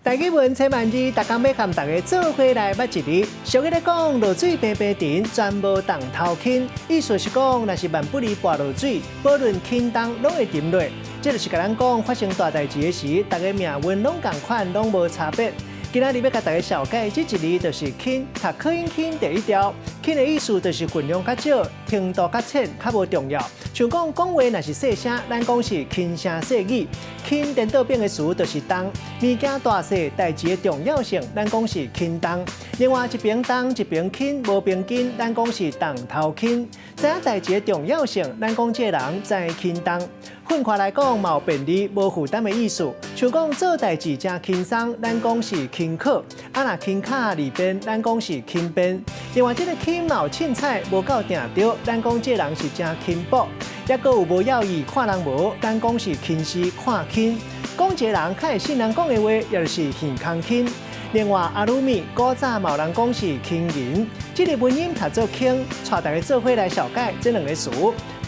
大家问千万字，大家要和大家做伙来捌一字。俗语咧讲，落水平平沉，全无当头轻。意思是讲，若是万不离跋落水，无论轻重拢会沉落。这就是甲咱讲发生大代志的时，大家命运拢共款，拢无差别。今仔日要甲大家小解这一字，就是轻。读考音轻第一条，轻的意思就是分量较少，程度较浅，较无重要。像讲话若是细声，咱讲是轻声细语。轻颠倒变的词就是重，物件大细代志的重要性，咱讲是轻重。另外一边重一边轻，无边紧，咱讲是重头轻。知影代志的重要性，咱讲这人知轻重。换句来讲，嘛有便利、无负担的意思。像讲做代志真轻松，咱讲是轻巧；啊，若轻卡里边，咱讲是轻便。另外，这个轻嘛有凊彩，无够定着，咱讲这人是真轻薄。也阁有无要义，看人无，咱讲是轻视看轻。讲一个人较会信人讲的话，也就是耳空轻。另外，阿鲁米古早嘛有人讲是轻银，这个文音读做轻，带大家做伙来小解这两个词。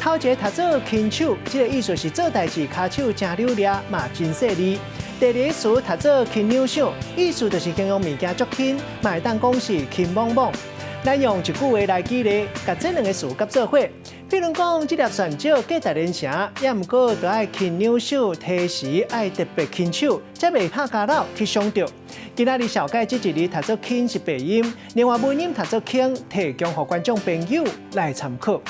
头一个读做轻手，这个意思是做代志骹手真溜利，嘛真细腻。第二个词读做轻扭想，意思就是形容物件足轻，嘛会当讲是轻莽莽。咱用一句话来举例，甲这两个词合做伙。比如讲，这粒蒜椒价值连城，也毋过就爱轻扭手，提时爱特别轻手，才袂怕家老去伤着。今仔日小解这一字读做轻是白音，另外文音读做轻，提供予观众朋友来参考。